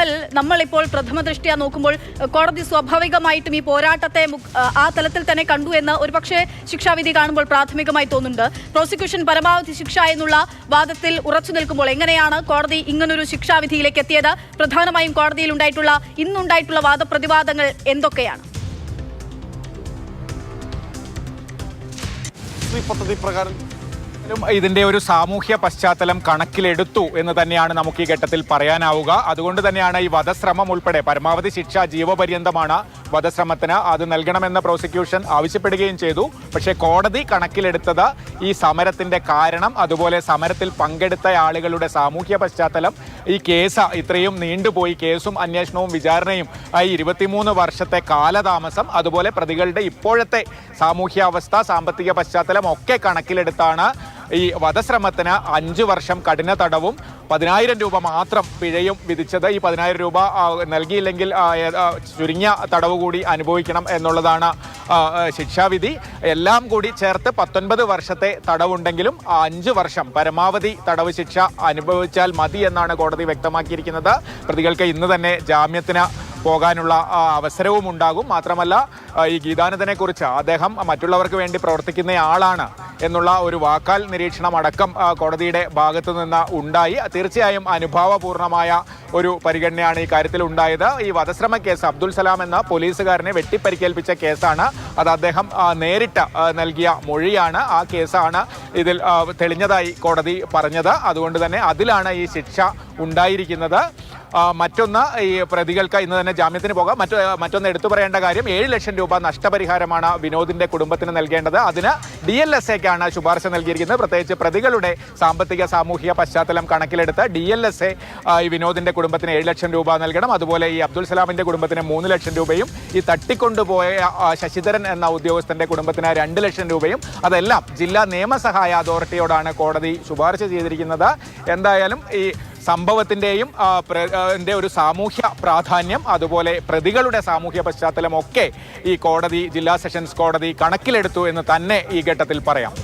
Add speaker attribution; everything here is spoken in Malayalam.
Speaker 1: അമൽ, നമ്മളിപ്പോൾ പ്രഥമ ദൃഷ്ട്യാ നോക്കുമ്പോൾ കോടതി സ്വാഭാവികമായിട്ടും ഈ പോരാട്ടത്തെ ആ തലത്തിൽ തന്നെ കണ്ടു എന്ന് ഒരുപക്ഷെ ശിക്ഷാവിധി കാണുമ്പോൾ പ്രാഥമികമായി തോന്നുന്നുണ്ട്. പ്രോസിക്യൂഷൻ പരമാവധി ശിക്ഷ എന്നുള്ള വാദത്തിൽ ഉറച്ചു നിൽക്കുമ്പോൾ എങ്ങനെയാണ് കോടതി ഇങ്ങനൊരു ശിക്ഷാവിധിയിലേക്ക് എത്തിയത്? പ്രധാനമായും കോടതിയിൽ ഇന്നുണ്ടായിട്ടുള്ള വാദപ്രതിവാദങ്ങൾ എന്തൊക്കെയാണ്?
Speaker 2: പദ്ധതി പ്രകാരം ഇതിന്റെ ഒരു സാമൂഹ്യ പശ്ചാത്തലം കണക്കിലെടുത്തു എന്ന് തന്നെയാണ് നമുക്ക് ഈ ഘട്ടത്തിൽ പറയാനാവുക. അതുകൊണ്ട് തന്നെയാണ് ഈ വധശ്രമം ഉൾപ്പെടെ പരമാവധി ശിക്ഷ ജീവപര്യന്തമാണ് വധശ്രമത്തിന്, അത് നൽകണമെന്ന് പ്രോസിക്യൂഷൻ ആവശ്യപ്പെടുകയും ചെയ്തു. പക്ഷേ കോടതി കണക്കിലെടുത്തത് ഈ സമരത്തിന്റെ കാരണം, അതുപോലെ സമരത്തിൽ പങ്കെടുത്ത ആളുകളുടെ സാമൂഹ്യ പശ്ചാത്തലം, ഈ കേസ് ഇത്രയും നീണ്ടുപോയി, കേസും അന്വേഷണവും വിചാരണയും 23 വർഷത്തെ കാലതാമസം, അതുപോലെ പ്രതികളുടെ ഇപ്പോഴത്തെ സാമൂഹ്യാവസ്ഥ, സാമ്പത്തിക പശ്ചാത്തലം ഒക്കെ കണക്കിലെടുത്താണ് ഈ വധശ്രമത്തിന് 5 വർഷം കഠിന തടവും 10,000 രൂപ മാത്രം പിഴയും വിധിച്ചത്. ഈ 10,000 രൂപ നൽകിയില്ലെങ്കിൽ ചുരുങ്ങിയ തടവ് കൂടി അനുഭവിക്കണം എന്നുള്ളതാണ് ശിക്ഷാവിധി. എല്ലാം കൂടി ചേർത്ത് 19 വർഷത്തെ തടവുണ്ടെങ്കിലും 5 വർഷം പരമാവധി തടവ് ശിക്ഷ അനുഭവിച്ചാൽ മതി എന്നാണ് കോടതി വ്യക്തമാക്കിയിരിക്കുന്നത്. പ്രതികൾക്ക് ഇന്ന് തന്നെ ജാമ്യത്തിന് പോകാനുള്ള അവസരവും ഉണ്ടാകും. മാത്രമല്ല, ഈ ഗീതാനന്ദനെ കുറിച്ച് അദ്ദേഹം മറ്റുള്ളവർക്ക് വേണ്ടി പ്രവർത്തിക്കുന്ന ആളാണ് എന്നുള്ള ഒരു വാക്കാൽ നിരീക്ഷണം അടക്കം കോടതിയുടെ ഭാഗത്തു നിന്ന് ഉണ്ടായി. തീർച്ചയായും അനുഭാവപൂർണമായ ഒരു പരിഗണനയാണ് ഈ കാര്യത്തിൽ ഉണ്ടായത്. ഈ വധശ്രമ കേസ് അബ്ദുൽ സലാം എന്ന പോലീസുകാരനെ വെട്ടിപ്പരിക്കേൽപ്പിച്ച കേസാണ്. അത് അദ്ദേഹം നേരിട്ട് നൽകിയ മൊഴിയാണ്. ആ കേസാണ് ഇതിൽ തെളിഞ്ഞതായി കോടതി പറഞ്ഞത്. അതുകൊണ്ട് തന്നെ അതിലാണ് ഈ ശിക്ഷ ഉണ്ടായിരിക്കുന്നത്. മറ്റൊന്ന്, ഈ പ്രതികൾക്ക് ഇന്ന് തന്നെ ജാമ്യത്തിന് പോകാം. മറ്റൊന്ന് എടുത്തു പറയേണ്ട കാര്യം, 7 ലക്ഷം രൂപ നഷ്ടപരിഹാരമാണ് വിനോദിന്റെ കുടുംബത്തിന് നൽകേണ്ടത്. അതിന് DLSAക്കാണ് ശുപാർശ നൽകിയിരിക്കുന്നത്. പ്രത്യേകിച്ച് പ്രതികളുടെ സാമ്പത്തിക സാമൂഹിക പശ്ചാത്തലം കണക്കിലെടുത്ത് DLSA ഈ വിനോദിന്റെ കുടുംബത്തിന് 7 ലക്ഷം രൂപ നൽകണം. അതുപോലെ ഈ അബ്ദുൽ സലാമിന്റെ കുടുംബത്തിന് 3 ലക്ഷം രൂപയും, ഈ തട്ടിക്കൊണ്ടുപോയ ശശിധരൻ എന്ന ഉദ്യോഗസ്ഥന്റെ കുടുംബത്തിന് 2 ലക്ഷം രൂപയും, അതെല്ലാം ജില്ലാ നിയമസഹായ അതോറിറ്റിയോടാണ് കോടതി ശുപാർശ ചെയ്തിരിക്കുന്നത്. എന്തായാലും ഈ സംഭവത്തിൻ്റെയും ഒരു സാമൂഹ്യ പ്രാധാന്യം, അതുപോലെ പ്രതികളുടെ സാമൂഹ്യ പശ്ചാത്തലം ഒക്കെ ഈ കോടതി, ജില്ലാ സെഷൻസ് കോടതി കണക്കിലെടുത്തു എന്ന് തന്നെ ഈ ഘട്ടത്തിൽ പറയാം.